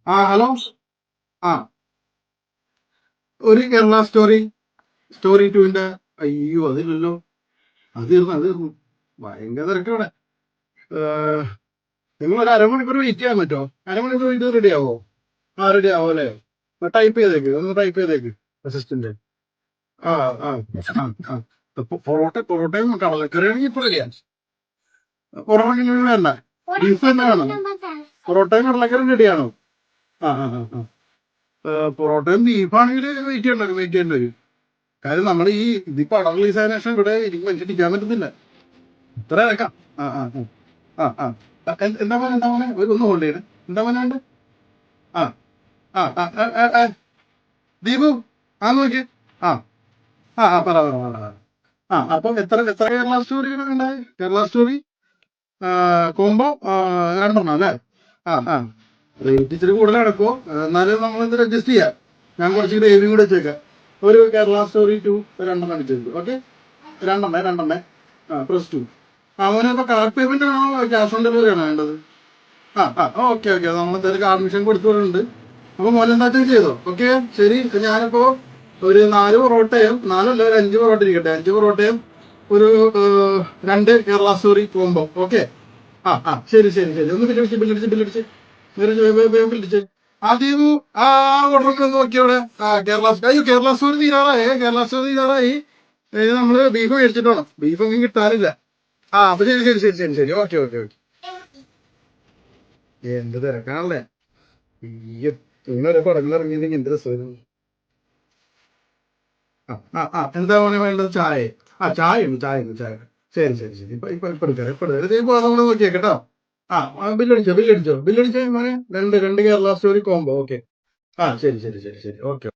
Hello. ആ ഒരു Kerala story ടുവിന്റെ. അയ്യോ, അതില്ലല്ലോ. അത് തീർന്നു. ഭയങ്കര തിരക്കവിടെ. നിങ്ങൾ ഒരു അരമണിക്കൂർ വെയിറ്റ് ചെയ്യാൻ പറ്റുമോ? അരമണിക്കൂർ ഇത് റെഡി ആവോ? റെഡി ആവോ അല്ലേ? ഒന്ന് ടൈപ്പ് ചെയ്തേക്ക് അസിസ്റ്റന്റ്. ആ ആ ആ ആ പൊറോട്ടയും കടലക്കറിയാണെങ്കിൽ ഇപ്പൊ റെഡിയാ. പൊറോട്ട വേണ്ട, ബീഫ് തന്നെ വേണം. പൊറോട്ടയും കടലക്കറിയും റെഡിയാണോ? ആ ആ ആ ആ. പൊറോട്ടയും ബീഫാണെങ്കിൽ വെയിറ്റ് ചെയ്യേണ്ടി വരും. കാര്യം നമ്മൾ ഇതിപ്പോ പടം റിലീസ് ആയതിനു ശേഷം ഇവിടെ എനിക്ക് മനുഷ്യരിക്കാൻ പറ്റുന്നില്ല. ഇത്ര ഇറക്കാം. ആ ആ ആ ആ ആ. എന്താ മോനെ ഒന്ന് ഹോൾഡ് ചെയ്യണേ. എന്താ മോനെ വേണ്ടേ? ആ ആ ആ ആ ആ, ആ. ദീപു, നോക്കി. ആ പറ. അപ്പം എത്ര കേരള സ്റ്റോറി ഉണ്ടായി? കേരള സ്റ്റോറി കോംബോ രണ്ടെണ്ണം അല്ലേ? ആ റേറ്റ് ഇച്ചിരി കൂടുതൽ കിടക്കുമോ? എന്നാലും നമ്മൾ ഇത് അഡ്ജസ്റ്റ് ചെയ്യാം. ഞാൻ കുറച്ച് ഗ്രേവിയും കൂടെ വെച്ചേക്കാം. ഒരു കേരള സ്റ്റോറി 2 രണ്ടെണ്ണം അടിച്ചേക്കും. ഓക്കെ, രണ്ടെണ്ണേ. +2. മോനെ ഇപ്പൊ കാർഡ് പേയ്മെന്റ് ആണോ ക്യാഷ് ഓൺ ഡെലിവറി ആണോ വേണ്ടത്? ഓക്കെ. നമ്മളെന്തായാലും കാർഡ് മിഷൻ കൊടുത്തിട്ടുണ്ട്. അപ്പൊ മോനെ എന്താ ചെയ്തോ. ഓക്കെ, ശരി. ഞാനിപ്പോ ഒരു 4 പൊറോട്ടയും ഒരു 5 പൊറോട്ട ഇരിക്കട്ടെ. 5 പൊറോട്ടയും ഒരു 2 കേരള സ്റ്റോറി കോംബോ. ഓക്കെ. ശരി. ഒന്ന് ബില്ലടിച്ച്. ആദ്യം ആ ഓർഡർ നോക്കിയോടെ. കേരള സ്റ്റോറി തീരാറായി. ഇത് നമ്മള് ബീഫ് മേടിച്ചിട്ട് വേണം. ബീഫ് ഒന്നും കിട്ടാനില്ല. അപ്പൊ ശരി. ഓക്കെ. എന്ത് തിരക്കാണല്ലേ. ഈ ഇന്നൊരു പടങ്ങൾ ഇറങ്ങിയില്ലെങ്കിൽ എന്ത് രസമായിരുന്നു. എന്താ പറയുക വേണ്ടത്? ചായ. ശരി. ഇപ്പൊ എടുക്കാം. നമ്മൾ നോക്കിയേക്കട്ടോ. ബില്ലടിച്ചോ മോനെ. രണ്ട് കേരള സ്റ്റോറി കോംബോ. ഓക്കെ. ശരി. ഓക്കെ.